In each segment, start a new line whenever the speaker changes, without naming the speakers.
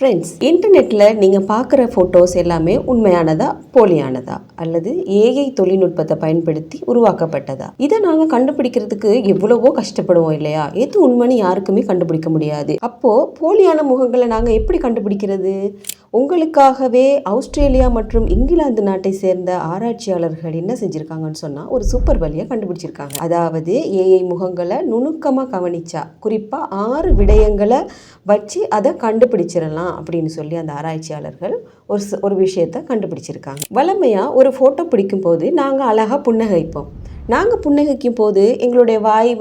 Friends, இன்டர்நெட்டில் நீங்கள் பார்க்குற ஃபோட்டோஸ் எல்லாமே உண்மையானதா போலியானதா அல்லது ஏஐ தொழில்நுட்பத்தை பயன்படுத்தி உருவாக்கப்பட்டதா? இதை நாங்கள் கண்டுபிடிக்கிறதுக்கு எவ்வளவோ கஷ்டப்படுவோம் இல்லையா? எது உண்மைன்னு யாருக்குமே கண்டுபிடிக்க முடியாது. அப்போது போலியான முகங்களை நாங்கள் எப்படி கண்டுபிடிக்கிறது? உங்களுக்காகவே ஆஸ்திரேலியா மற்றும் இங்கிலாந்து நாட்டை சேர்ந்த ஆராய்ச்சியாளர்கள் என்ன செஞ்சுருக்காங்கன்னு சொன்னால் ஒரு சூப்பர் வழியை கண்டுபிடிச்சிருக்காங்க. அதாவது ஏஐ முகங்களை நுணுக்கமாக கவனிச்சா குறிப்பாக 6 விடயங்களை வச்சு அதை கண்டுபிடிச்சிடலாம் அப்படின்னு சொல்லி அந்த ஆராய்ச்சியாளர்கள் ஒரு விஷயத்தை கண்டுபிடிச்சிருக்காங்க. வழமையாக ஒரு ஃபோட்டோ பிடிக்கும் போது நாங்கள் அழகாக புன்னகைப்போம். நாங்கள் புன்னகைக்கும் போது எங்களுடைய வாய்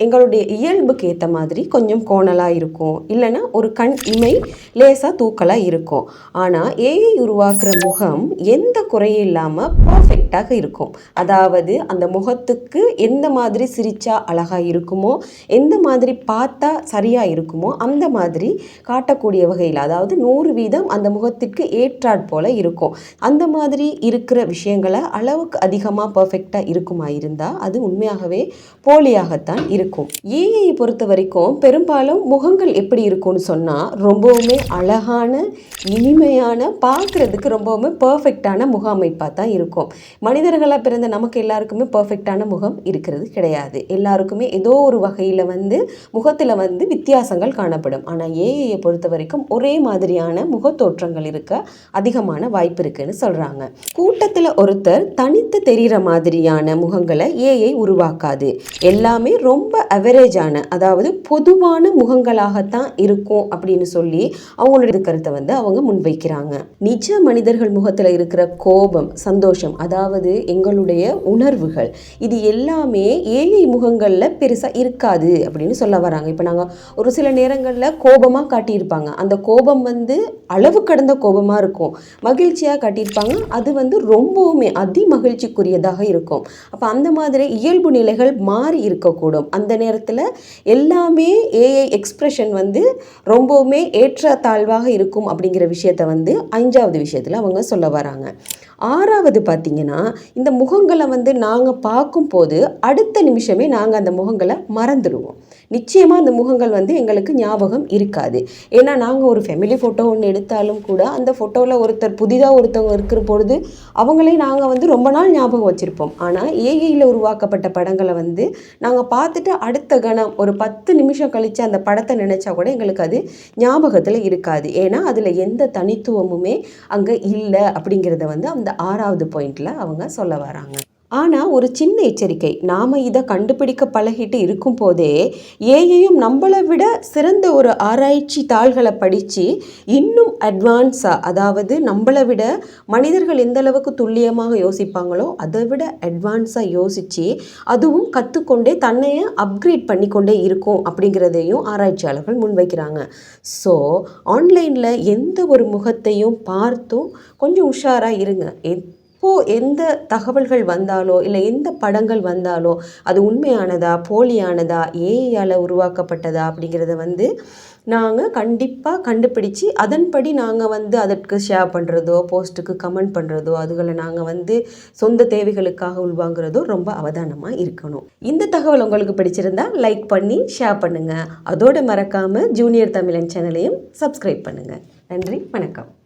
எங்களுடைய இயல்புக்கு ஏற்ற மாதிரி கொஞ்சம் கோணலாக இருக்கும், இல்லைன்னா ஒரு கண் இமை லேசாக தூக்கலாக இருக்கும். ஆனால் ஏஐ உருவாக்குற முகம் எந்த குறையும் இல்லாமல் பர்ஃபெக்டாக இருக்கும். அதாவது அந்த முகத்துக்கு எந்த மாதிரி சிரிச்சா அழகாக இருக்குமோ, எந்த மாதிரி பார்த்தா சரியாக இருக்குமோ அந்த மாதிரி காட்டக்கூடிய வகையில், அதாவது 100% அந்த முகத்திற்கு ஏற்றாற் போல இருக்கும். அந்த மாதிரி இருக்கிற விஷயங்களை அளவுக்கு அதிகமாக பர்ஃபெக்டாக இருக்குமா இருந்தால் அது உண்மையாகவே போலியாகத்தான் இருக்கும். ஏஐ பொறுத்த வரைக்கும் பெரும்பாலும் முகங்கள் எப்படி இருக்கும்னு சொன்னால் ரொம்பவுமே அழகான, இனிமையான, பார்க்குறதுக்கு ரொம்பவுமே பர்ஃபெக்டான முக அமைப்பாக தான் இருக்கும். மனிதர்களாக பிறந்த நமக்கு எல்லாருக்குமே பர்ஃபெக்டான முகம் இருக்கிறது கிடையாது. எல்லாருக்குமே ஏதோ ஒரு வகையில் முகத்தில் வித்தியாசங்கள் காணப்படும். ஆனால் ஏஐயை பொறுத்த வரைக்கும் ஒரே மாதிரியான முகத்தோற்றங்கள் இருக்க அதிகமான வாய்ப்பு இருக்குன்னு சொல்கிறாங்க. கூட்டத்தில் ஒருத்தர் தனித்து தெரிகிற மாதிரியான முகங்களை ஏஐ உருவாக்காது. எல்லாமே ரொம்ப அவரேஜான, அதாவது பொதுவான முகங்களாகத்தான் இருக்கும் அப்படின்னு சொல்லி அவங்களோட கருத்தை அவங்க முன்வைக்கிறாங்க. நிஜ மனிதர்கள் முகத்தில் இருக்கிற கோபம், சந்தோஷம், அதாவது எங்களுடைய உணர்வுகள், இது எல்லாமே ஏஐ முகங்களில் பெருசாக இருக்காது அப்படின்னு சொல்ல வராங்க. இப்போ நாங்கள் ஒரு சில நேரங்களில் கோபமாக காட்டியிருப்பாங்க. அந்த கோபம் அளவு கடந்த கோபமாக இருக்கும். மகிழ்ச்சியாக காட்டியிருப்பாங்க, அது ரொம்பவுமே அதி மகிழ்ச்சிக்குரியதாக இருக்கும். அப்போ அந்த மாதிரி இயல்பு நிலைகள் மாறி இருக்கக்கூடும். அந்த நேரத்தில் எல்லாமே ஏஐ எக்ஸ்பிரஷன் ரொம்பவுமே ஏற்றத்தாழ்வாக இருக்கும் அப்படிங்கிற விஷயத்தை 5வது விஷயத்தில் அவங்க சொல்ல வராங்க. 6வது பார்த்திங்கன்னா, இந்த முகங்களை நாங்கள் பார்க்கும்போது அடுத்த நிமிஷமே நாங்கள் அந்த முகங்களை மறந்துடுவோம். நிச்சயமாக அந்த முகங்கள் எங்களுக்கு ஞாபகம் இருக்காது. ஏன்னா நாங்கள் ஒரு ஃபேமிலி ஃபோட்டோ ஒன்று எடுத்தாலும் கூட அந்த ஃபோட்டோவில் புதிதாக ஒருத்தவங்க இருக்கிற பொழுது அவங்களே நாங்கள் ரொம்ப நாள் ஞாபகம் வச்சுருப்போம். ஆனால் ஏஐயில் உருவாக்கப்பட்ட படங்களை நாங்கள் பார்த்துட்டு அடுத்த கணம் ஒரு 10 நிமிஷம் கழித்து அந்த படத்தை நினச்சா கூட எங்களுக்கு அது ஞாபகத்தில் இருக்காது. ஏன்னா அதில் எந்த தனித்துவமுமே அங்கே இல்லை அப்படிங்கிறத அந்த 6வது பாயிண்டில் அவங்க சொல்ல வராங்க. ஆனால் ஒரு சின்ன எச்சரிக்கை, நாம் இதை கண்டுபிடிக்க பழகிட்டு இருக்கும் போதே ஏஐயும் நம்மளை விட சிறந்த ஒரு ஆராய்ச்சி தாள்களை படித்து இன்னும் அட்வான்ஸாக, அதாவது நம்மளை விட மனிதர்கள் எந்த அளவுக்கு துல்லியமாக யோசிப்பாங்களோ அதை விட அட்வான்ஸாக யோசித்து அதுவும் கற்றுக்கொண்டே தன்னையே அப்கிரேட் பண்ணிக்கொண்டே இருக்கும் அப்படிங்கிறதையும் ஆராய்ச்சியாளர்கள் முன்வைக்கிறாங்க. ஸோ ஆன்லைனில் எந்த ஒரு முகத்தையும் பார்த்தும் கொஞ்சம் உஷாராக இருங்க. எந்த தகவல்கள் வந்தாலோ இல்லை எந்த படங்கள் வந்தாலோ அது உண்மையானதா போலியானதா ஏஐயால் உருவாக்கப்பட்டதா அப்படிங்கிறத நாங்கள் கண்டிப்பாக கண்டுபிடிச்சி அதன்படி நாங்கள் அதற்கு ஷேர் பண்ணுறதோ, போஸ்ட்டுக்கு கமெண்ட் பண்ணுறதோ, அதுகளை நாங்கள் சொந்த தேவைகளுக்காக உள்வாங்கிறதோ ரொம்ப அவதானமாக இருக்கணும். இந்த தகவல் உங்களுக்கு பிடிச்சிருந்தா லைக் பண்ணி ஷேர் பண்ணுங்கள். அதோடு மறக்காமல் ஜூனியர் தமிழன் சேனலையும் சப்ஸ்கிரைப் பண்ணுங்கள். நன்றி, வணக்கம்.